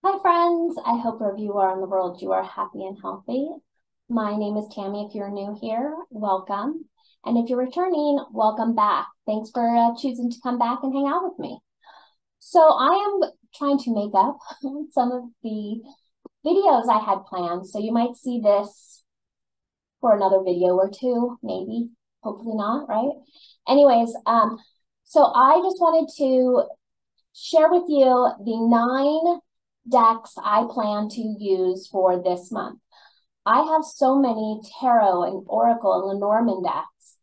Hi friends, I hope wherever you are in the world you are happy and healthy. My name is Tammy. If you're new here, welcome. And if you're returning, welcome back. Thanks for choosing to come back and hang out with me. So I am trying to make up some of the videos I had planned. So you might see this for another video or two, maybe, hopefully not, right? Anyways, so I just wanted to share with you the 9 decks I plan to use for this month. I have so many tarot and oracle and Lenormand decks.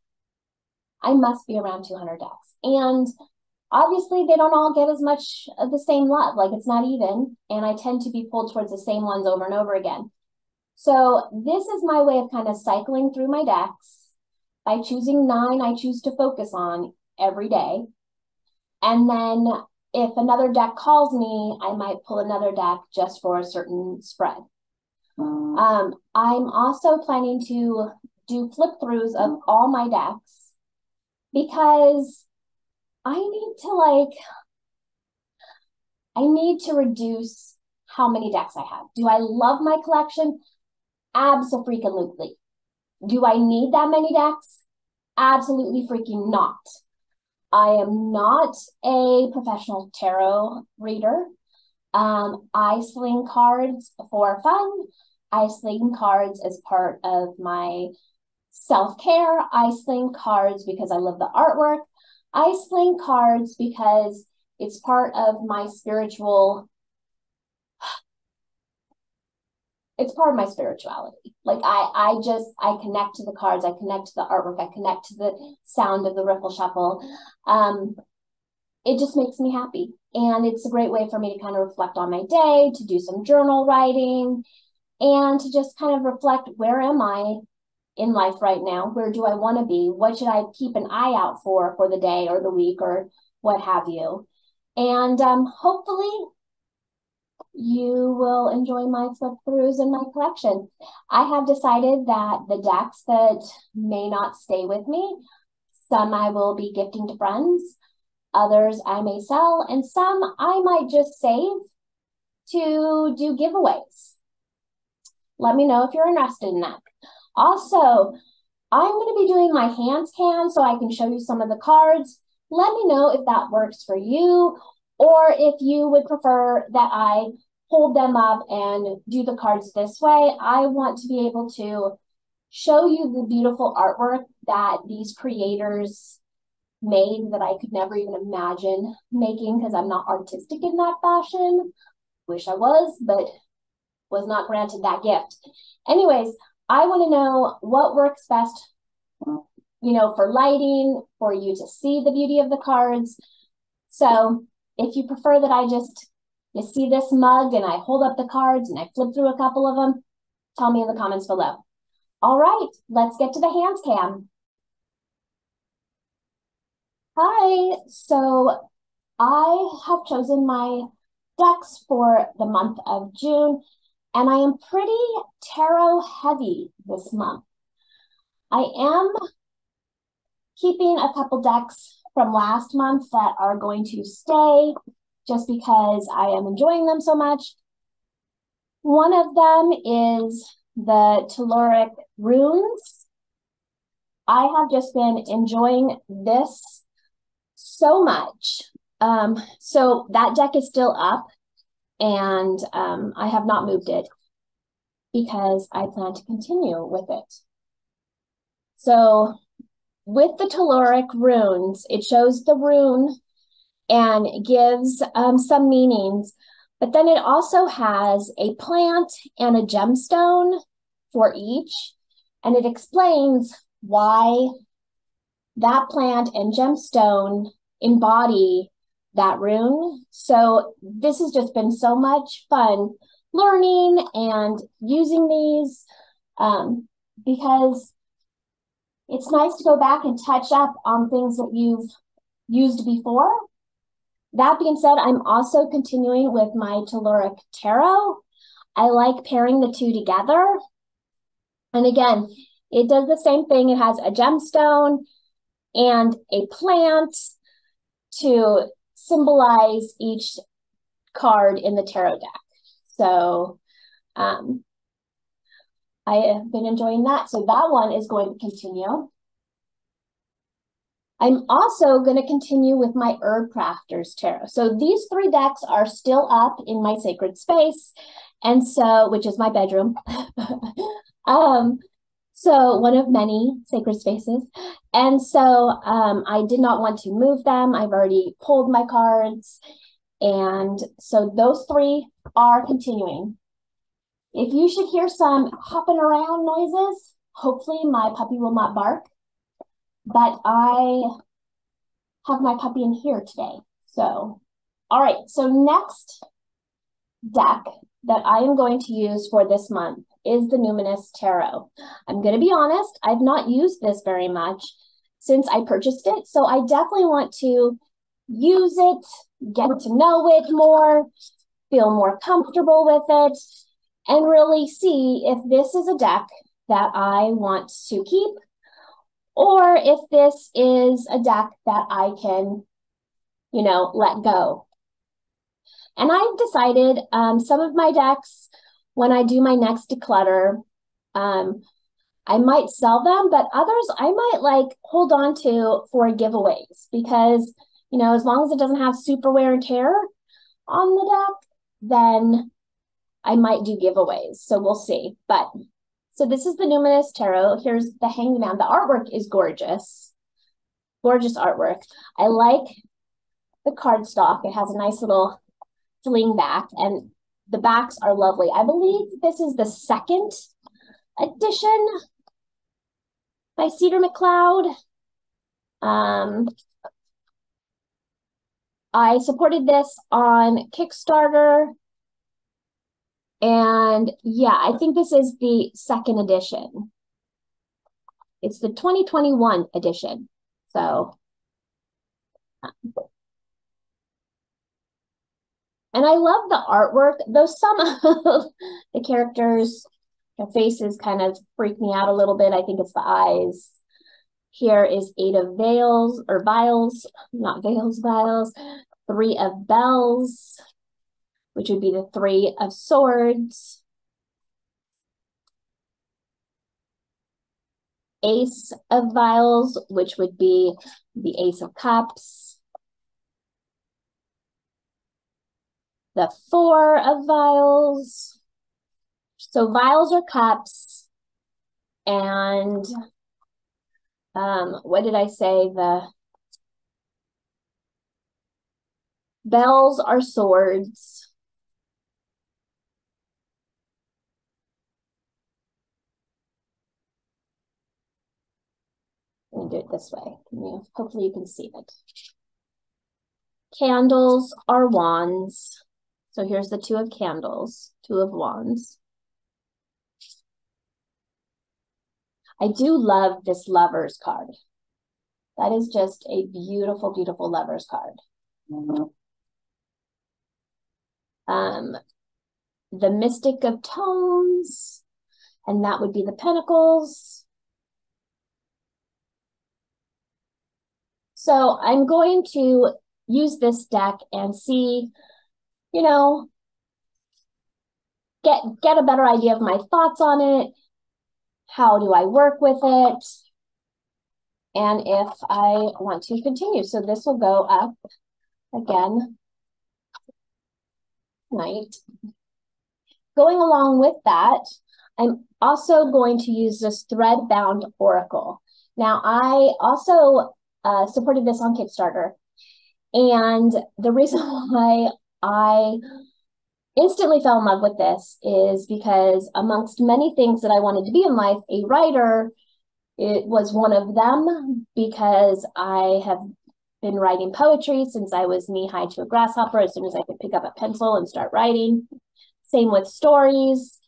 I must be around 200 decks. And obviously they don't all get as much of the same love. Like, it's not even. And I tend to be pulled towards the same ones over and over again. So this is my way of kind of cycling through my decks. By choosing 9 I choose to focus on every day. And then if another deck calls me, I might pull another deck just for a certain spread. I'm also planning to do flip throughs of all my decks because I need to reduce how many decks I have. Do I love my collection? Abso-freaking-lutely. Do I need that many decks? Absolutely freaking not. I am not a professional tarot reader. I sling cards for fun. I sling cards as part of my self-care. I sling cards because I love the artwork. I sling cards because it's part of my spirituality. Like I connect to the cards, I connect to the artwork, I connect to the sound of the riffle shuffle. It just makes me happy. And it's a great way for me to kind of reflect on my day, to do some journal writing, and to just kind of reflect, where am I in life right now? Where do I want to be? What should I keep an eye out for the day or the week or what have you? And hopefully you will enjoy my flip throughs in my collection. I have decided that the decks that may not stay with me, some I will be gifting to friends, others I may sell, and some I might just save to do giveaways. Let me know if you're interested in that. Also, I'm going to be doing my hands cam so I can show you some of the cards. Let me know if that works for you, or if you would prefer that I hold them up and do the cards this way. I want to be able to show you the beautiful artwork that these creators made that I could never even imagine making because I'm not artistic in that fashion. Wish I was, but was not granted that gift. Anyways, I want to know what works best, for lighting, for you to see the beauty of the cards. So if you prefer that you see this mug and I hold up the cards and I flip through a couple of them, tell me in the comments below. All right, let's get to the hands cam. Hi, so I have chosen my decks for the month of June, and I am pretty tarot heavy this month. I am keeping a couple decks from last month that are going to stay just because I am enjoying them so much. One of them is the Telluric runes. I have just been enjoying this so much. So that deck is still up, and I have not moved it because I plan to continue with it. So with the Telluric runes, it shows the rune and gives some meanings, but then it also has a plant and a gemstone for each, and it explains why that plant and gemstone embody that rune. So this has just been so much fun learning and using these because it's nice to go back and touch up on things that you've used before. That being said, I'm also continuing with my Telluric Tarot. I like pairing the two together. And again, it does the same thing. It has a gemstone and a plant to symbolize each card in the tarot deck. So I have been enjoying that. So that one is going to continue. I'm also going to continue with my Herbcrafter's Tarot. So these 3 decks are still up in my sacred space, and so, which is my bedroom. So one of many sacred spaces. And so I did not want to move them. I've already pulled my cards. And so those 3 are continuing. If you should hear some hopping around noises, hopefully my puppy will not bark. But I have my puppy in here today. So, all right. So next deck that I am going to use for this month is the Numinous Tarot. I'm going to be honest, I've not used this very much since I purchased it. So I definitely want to use it, get to know it more, feel more comfortable with it, and really see if this is a deck that I want to keep, or if this is a deck that I can, you know, let go. And I've decided some of my decks, when I do my next declutter, I might sell them, but others I might like hold on to for giveaways because, you know, as long as it doesn't have super wear and tear on the deck, then I might do giveaways. So we'll see. But so this is the Numinous Tarot. Here's the Hanged Man. The artwork is gorgeous. Gorgeous artwork. I like the cardstock. It has a nice little sling back, and the backs are lovely. I believe this is the 2nd edition by Cedar McCloud. I supported this on Kickstarter. And yeah, I think this is the 2nd edition. It's the 2021 edition. So, and I love the artwork, though some of the characters, their faces kind of freak me out a little bit. I think it's the eyes. Here is 8 of Veils, or Vials, not Veils, Vials. 3 of Bells, which would be the 3 of Swords. Ace of Vials, which would be the Ace of Cups. The 4 of Vials. So vials are cups. And what did I say? The bells are swords. Let me do it this way. Hopefully you can see it. Candles are wands. So here's the 2 of candles, 2 of wands. I do love this Lovers card. That is just a beautiful, beautiful Lovers card. The Mystic of Tones, and that would be the Pentacles. So I'm going to use this deck and see, you know, get a better idea of my thoughts on it. How do I work with it? And if I want to continue. So this will go up again tonight. Going along with that, I'm also going to use this Threadbound Oracle. Now, I also supported this on Kickstarter. And the reason why I instantly fell in love with this is because amongst many things that I wanted to be in life, a writer, it was one of them, because I have been writing poetry since I was knee-high to a grasshopper, as soon as I could pick up a pencil and start writing. Same with stories,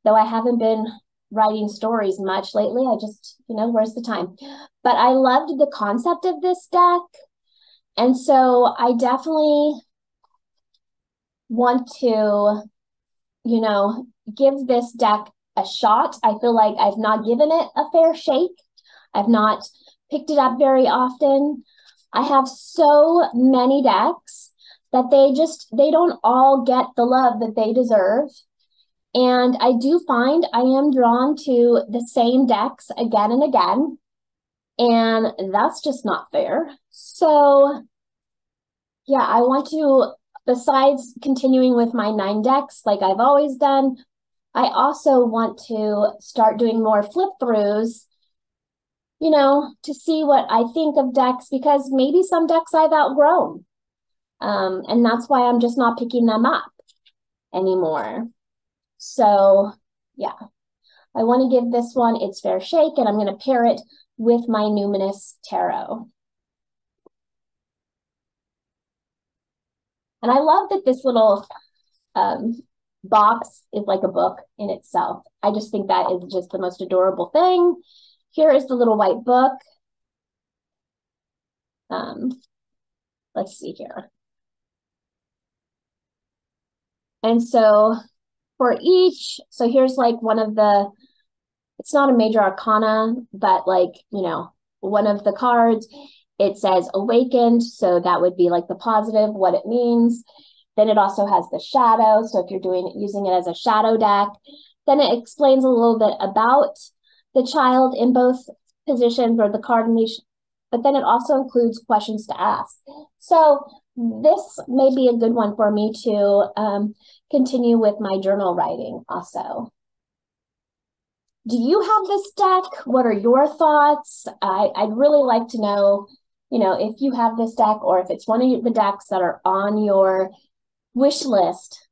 though I haven't been writing stories much lately. I just, you know, where's the time? But I loved the concept of this deck. And so I definitely want to, you know, give this deck a shot. I feel like I've not given it a fair shake. I've not picked it up very often. I have so many decks that they don't all get the love that they deserve. And I do find I am drawn to the same decks again and again. And that's just not fair. So yeah, I want to, besides continuing with my 9 decks like I've always done, I also want to start doing more flip throughs, you know, to see what I think of decks, because maybe some decks I've outgrown. And that's why I'm just not picking them up anymore. So yeah, I want to give this one its fair shake, and I'm going to pair it with my Numinous Tarot. And I love that this little box is like a book in itself. I just think that is just the most adorable thing. Here is the little white book. Let's see here. And so for each, so here's like one of the, it's not a major arcana, but like, you know, one of the cards, it says awakened. So that would be like the positive, what it means. Then it also has the shadow. So if you're using it as a shadow deck, then it explains a little bit about the child in both positions, or the card in each, but then it also includes questions to ask. So this may be a good one for me to continue with my journal writing also. Do you have this deck? What are your thoughts? I'd really like to know, you know, if you have this deck, or if it's one of the decks that are on your wish list.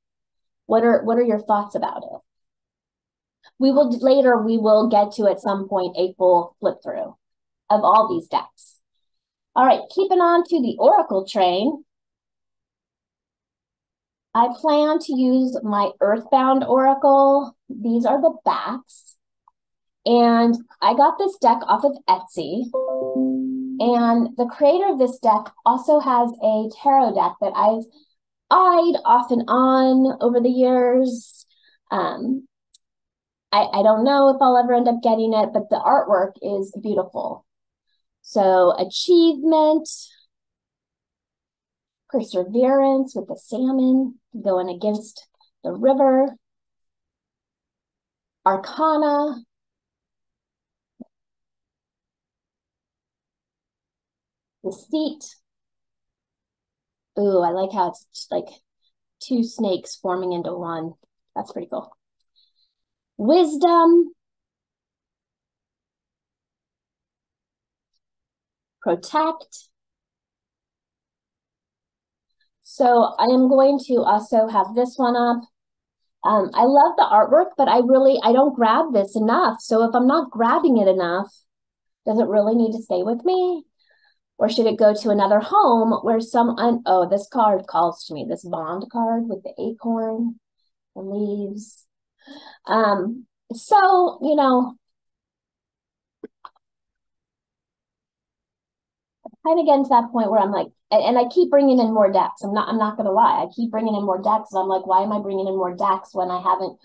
What are your thoughts about it? We will get to at some point a full flip through of all these decks. All right, keeping on to the Oracle train. I plan to use my Earthbound Oracle. These are the backs. And I got this deck off of Etsy. And the creator of this deck also has a tarot deck that I've eyed off and on over the years. I don't know if I'll ever end up getting it, but the artwork is beautiful. So achievement, perseverance with the salmon going against the river, arcana, deceit. Ooh, I like how it's like 2 snakes forming into one. That's pretty cool. Wisdom, protect. So I am going to also have this one up. I love the artwork, but I don't grab this enough. So if I'm not grabbing it enough, does it really need to stay with me? Or should it go to another home where oh, this card calls to me, this bond card with the acorn, the leaves. So, you know, kind of getting to that point where I'm like, and I keep bringing in more decks. I'm not going to lie. I keep bringing in more decks. And I'm like, why am I bringing in more decks when I haven't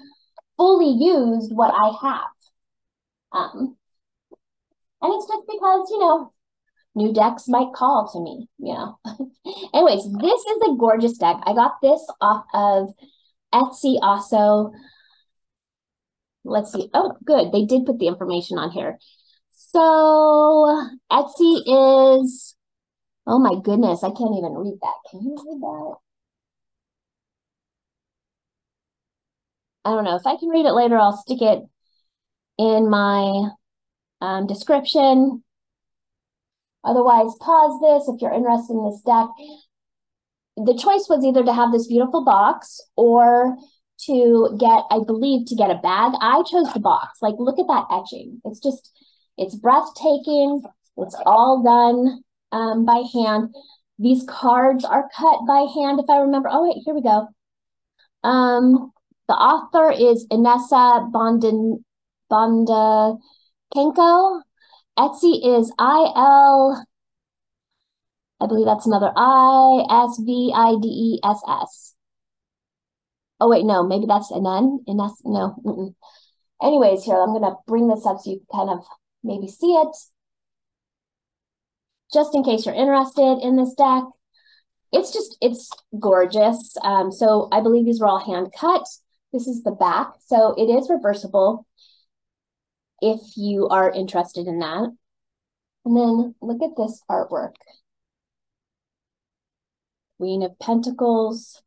fully used what I have? And it's just because, you know, new decks might call to me, you know. Anyways, this is a gorgeous deck. I got this off of Etsy also. Let's see. Oh, good. They did put the information on here. So Etsy is, oh my goodness, I can't even read that. Can you read that? I don't know. If I can read it later, I'll stick it in my description. Otherwise, pause this if you're interested in this deck. The choice was either to have this beautiful box or to get, I believe, to get a bag. I chose the box. Like, look at that etching. It's breathtaking. It's all done by hand. These cards are cut by hand, if I remember. Oh, wait, here we go. The author is Inessa Bondarenko. Etsy is I believe that's another ISVIDESS. Oh, wait, no, maybe that's an N. Inessa, no. Anyways, here, I'm going to bring this up so you can kind of maybe see it. Just in case you're interested in this deck. it's gorgeous. So I believe these were all hand cut. This is the back. So it is reversible if you are interested in that. And then look at this artwork. Queen of Pentacles.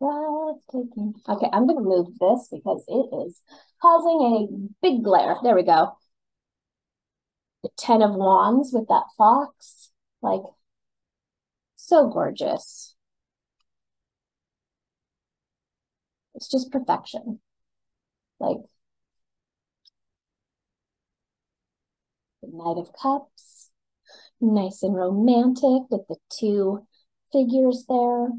Okay, I'm going to move this because it is causing a big glare. There we go. The 10 of Wands with that fox. Like, so gorgeous. It's just perfection. Like, the Knight of Cups. Nice and romantic with the two figures there.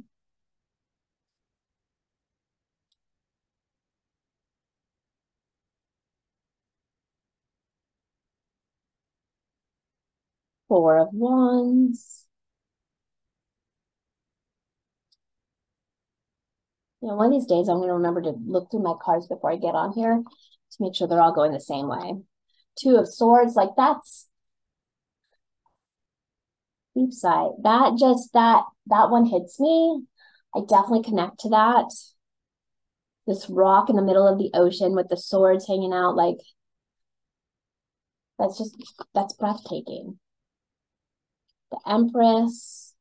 Four of Wands. You know, one of these days I'm going to remember to look through my cards before I get on here to make sure they're all going the same way. Two of Swords, like that's deep side. That one hits me. I definitely connect to that. This rock in the middle of the ocean with the swords hanging out, like that's breathtaking. The Empress.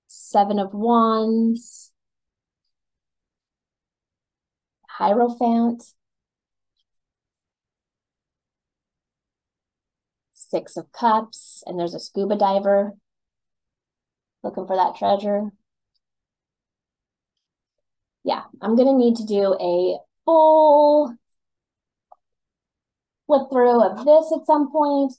Seven of Wands. Hierophant. Six of Cups, and there's a scuba diver looking for that treasure. Yeah, I'm going to need to do a full flip through of this at some point.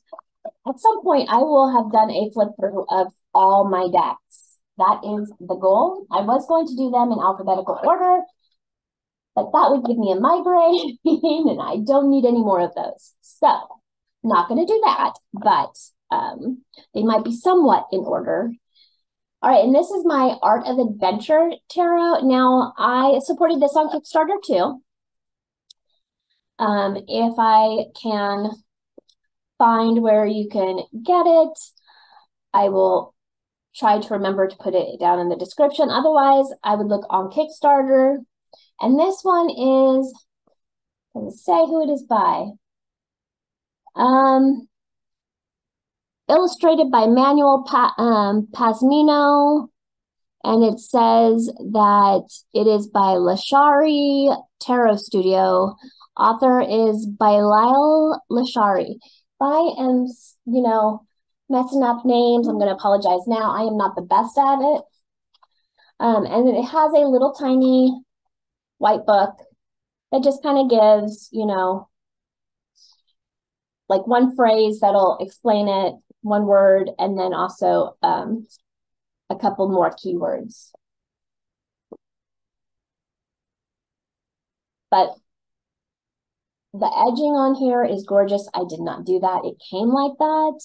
At some point, I will have done a flip through of all my decks. That is the goal. I was going to do them in alphabetical order, but that would give me a migraine, and I don't need any more of those. So, not going to do that, but they might be somewhat in order. All right, and this is my Art of Adventure Tarot. Now, I supported this on Kickstarter too. If I can find where you can get it, I will try to remember to put it down in the description. Otherwise, I would look on Kickstarter. And this one is, I'm going to say who it is by. Illustrated by Manuel Pasmino, and it says that it is by Lashari Tarot Studio. Author is Bilal Lashari. If I am, messing up names, I'm going to apologize now. I am not the best at it. And it has a little tiny white book that just kind of gives, like one phrase that'll explain it, one word, and then also a couple more keywords. But the edging on here is gorgeous. I did not do that. It came like that.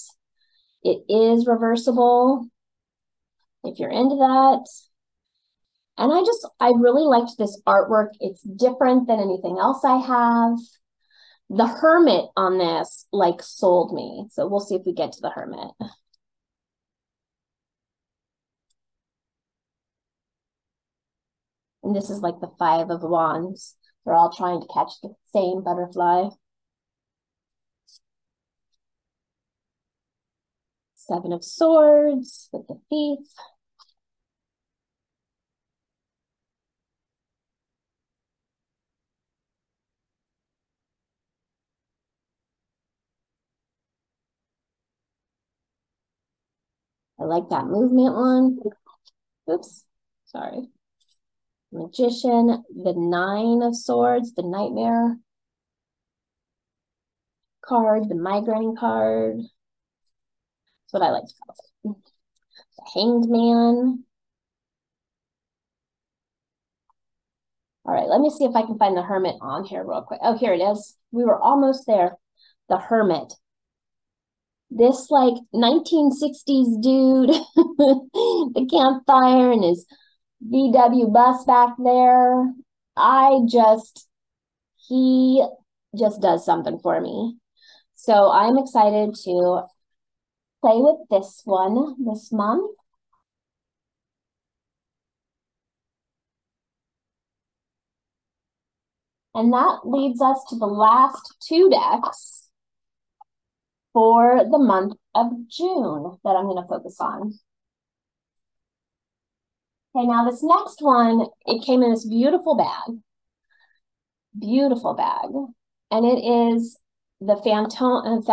It is reversible if you're into that. And I really liked this artwork. It's different than anything else I have. The Hermit on this, like, sold me. So we'll see if we get to the Hermit. And this is like the Five of Wands. They're all trying to catch the same butterfly. Seven of Swords with the thief. I like that movement one. Oops, sorry. Magician, the Nine of Swords, the Nightmare card, the Migraine card. That's what I like to call it. The Hanged Man. All right, let me see if I can find the Hermit on here real quick. Oh, here it is. We were almost there. The Hermit. This like 1960s dude, the campfire and his VW bus back there. He just does something for me. So I'm excited to play with this one this month. And that leads us to the last two decks for the month of June that I'm going to focus on. Okay, now this next one, it came in this beautiful bag. Beautiful bag. And it is the Fantome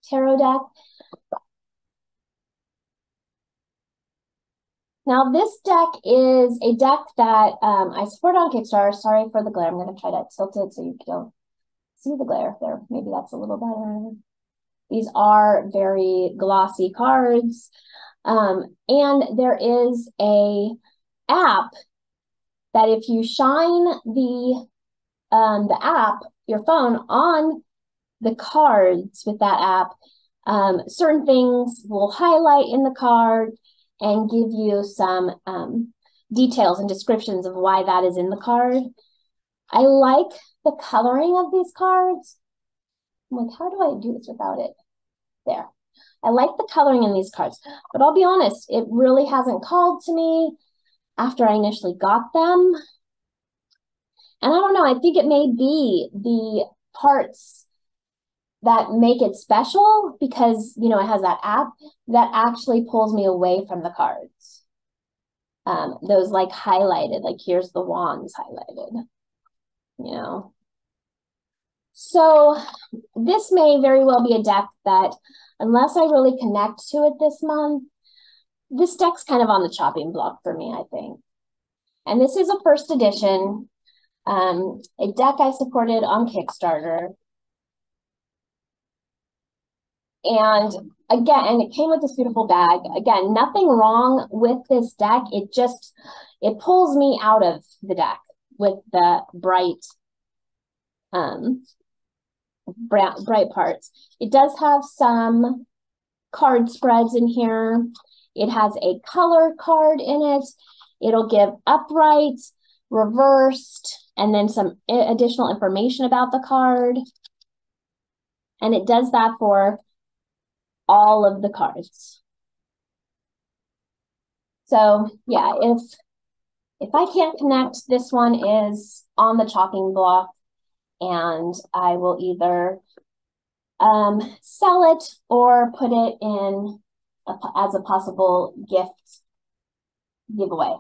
Tarot deck. Now, this deck is a deck that I support on Kickstarter. Sorry for the glare. I'm going to try to tilt it so you don't see the glare there. Maybe that's a little better. These are very glossy cards. And there is a app that if you shine the app, your phone, on the cards with that app, certain things will highlight in the card and give you some details and descriptions of why that is in the card. I like the coloring of these cards. I'm like, how do I do this without it? There. I like the coloring in these cards, but I'll be honest, it really hasn't called to me after I initially got them. And I don't know, I think it may be the parts that make it special because, you know, it has that app that actually pulls me away from the cards. Those like highlighted, like here's the wands highlighted, you know. So this may very well be a deck that, unless I really connect to it this month, this deck's kind of on the chopping block for me, I think. And this is a first edition, a deck I supported on Kickstarter. And again, it came with this beautiful bag. Again, nothing wrong with this deck. It pulls me out of the deck with the bright parts. It does have some card spreads in here. It has a color card in it. It'll give upright, reversed, and then some additional information about the card. And it does that for all of the cards. So yeah, if I can't connect, this one is on the chopping block, and I will either sell it or put it in as a possible giveaway.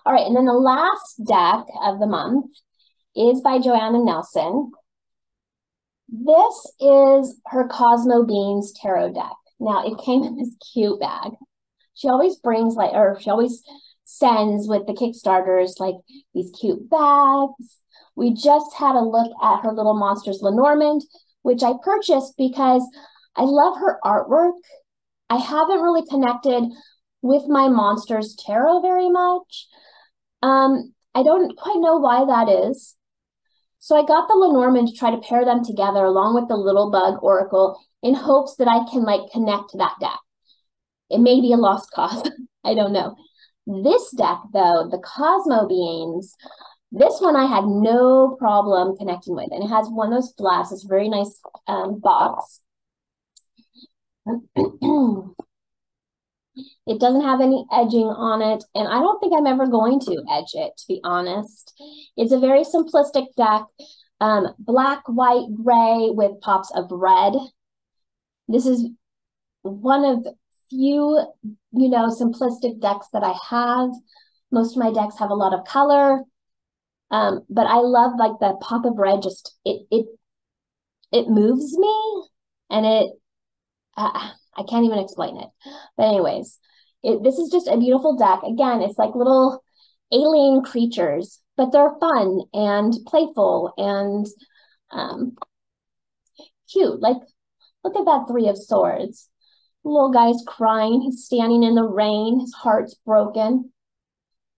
All right, and then the last deck of the month is by Joanna Nelson. This is her Cosmobeings tarot deck. Now, it came in this cute bag. She always brings she always sends with the Kickstarters like these cute bags. We just had a look at her Little Monsters Lenormand, which I purchased because I love her artwork. I haven't really connected with my Monsters tarot very much. I don't quite know why that is. So I got the Lenormand to try to pair them together along with the Little Bug Oracle in hopes that I can like connect to that deck. It may be a lost cause. I don't know. This deck though, the Cosmobeings, this one I had no problem connecting with. And it has one of those flasks, this very nice box. It doesn't have any edging on it, and I don't think I'm ever going to edge it, to be honest. It's a very simplistic deck, black, white, gray with pops of red. This is one of the few, you know, simplistic decks that I have. Most of my decks have a lot of color, but I love like the pop of red. Just it moves me, and I can't even explain it. But anyways, this is just a beautiful deck. Again, it's like little alien creatures, but they're fun and playful and cute. Like, look at that Three of Swords. The little guy's crying. He's standing in the rain. His heart's broken.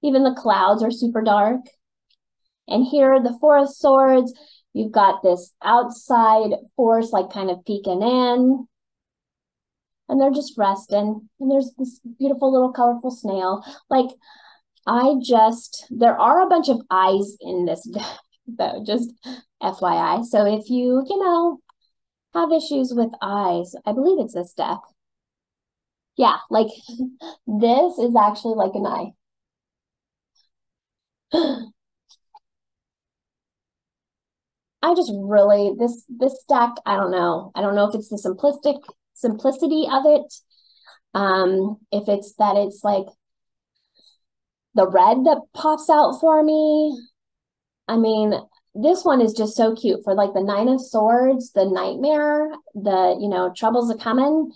Even the clouds are super dark. And here, the Four of Swords, you've got this outside force, like kind of peeking in. And they're just resting. And there's this beautiful little colorful snail. Like, there are a bunch of eyes in this deck, though, just FYI. So if you have issues with eyes. I believe it's this deck. Yeah, like this is actually like an eye. I just really, this deck, I don't know. I don't know if it's the simplicity of it. If it's that it's like the red that pops out for me. I mean, this one is just so cute for like the 9 of Swords, the Nightmare, the, you know, Troubles are Coming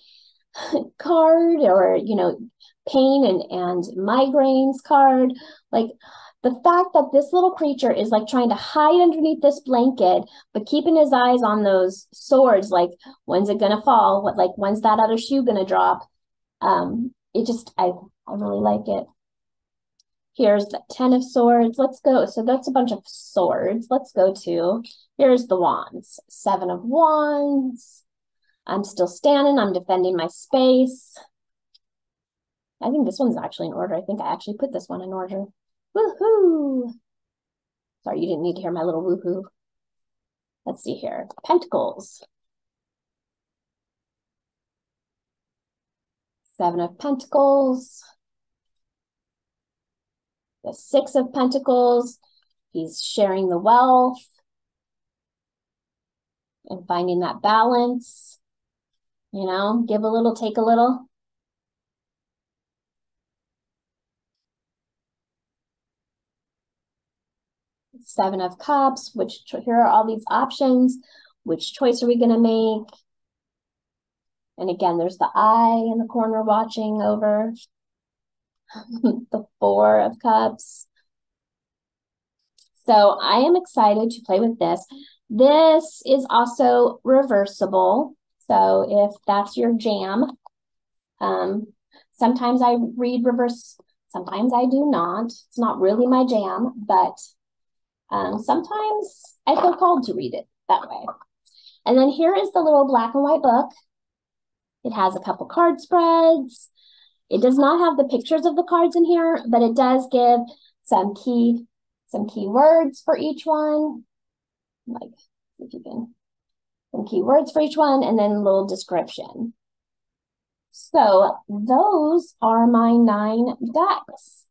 card, or, you know, pain and migraines card. Like the fact that this little creature is like trying to hide underneath this blanket, but keeping his eyes on those swords, like when's it gonna fall? What, like when's that other shoe gonna drop? It just, I really like it. Here's the 10 of Swords. Let's go. So that's a bunch of swords. Let's go to, here's the wands. 7 of Wands. I'm still standing. I'm defending my space. I think this one's actually in order. I think I actually put this one in order. Woohoo! Sorry, you didn't need to hear my little woohoo. Let's see here. Pentacles. 7 of Pentacles. The 6 of Pentacles. He's sharing the wealth and finding that balance. You know, give a little, take a little. Seven of Cups, here are all these options. Which choice are we going to make? And again, there's the eye in the corner watching over. The 4 of Cups. So I am excited to play with this. This is also reversible. So if that's your jam, sometimes I read reverse, sometimes I do not. It's not really my jam, but sometimes I feel called to read it that way. And then here is the little black and white book. It has a couple card spreads. It does not have the pictures of the cards in here, but it does give some key words for each one. Like, if you can, some key words for each one, and then a little description. So those are my 9 decks.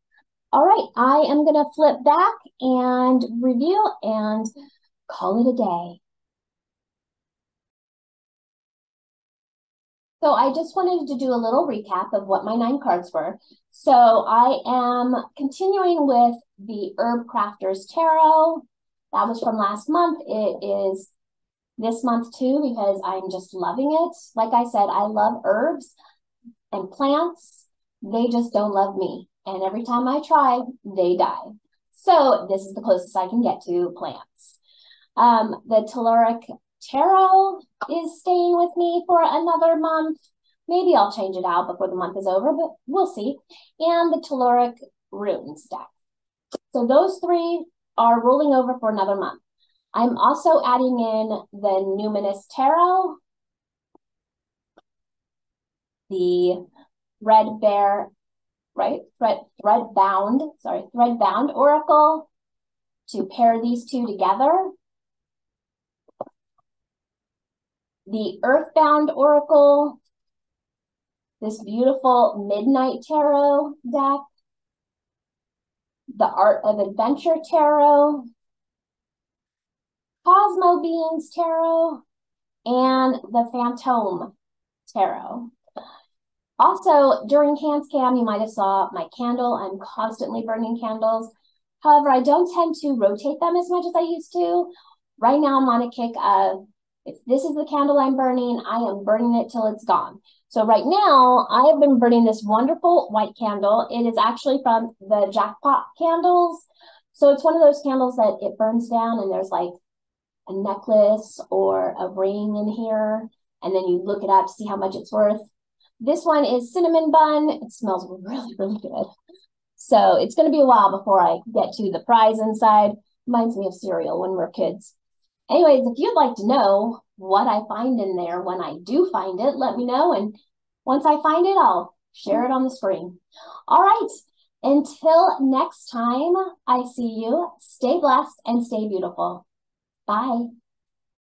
All right, I am going to flip back and review and call it a day. So I just wanted to do a little recap of what my 9 cards were. So I am continuing with the Herbcrafter's Tarot. That was from last month. It is this month too, because I'm just loving it. Like I said, I love herbs and plants. They just don't love me. And every time I try, they die. So this is the closest I can get to plants. The Telluric Tarot is staying with me for another month. Maybe I'll change it out before the month is over, but we'll see. And the Telluric Runes deck. So those 3 are rolling over for another month. I'm also adding in the Numinous Tarot, the Threadbound Oracle to pair these 2 together. The Earthbound Oracle, this beautiful Midnight Tarot deck, the Art of Adventure Tarot, Cosmobeings Tarot, and the Fantome Tarot. Also, during HandsCam, you might have saw my candle. I'm constantly burning candles. However, I don't tend to rotate them as much as I used to. Right now, I'm on a kick of, if this is the candle I'm burning, I am burning it till it's gone. So right now, I have been burning this wonderful white candle. It is actually from the Jackpot candles. So it's one of those candles that it burns down and there's like a necklace or a ring in here. And then you look it up to see how much it's worth. This one is cinnamon bun. It smells really, really good. So it's going to be a while before I get to the prize inside. Reminds me of cereal when we're kids. Anyways, if you'd like to know what I find in there when I do find it, let me know. And once I find it, I'll share it on the screen. All right. Until next time I see you, stay blessed and stay beautiful. Bye.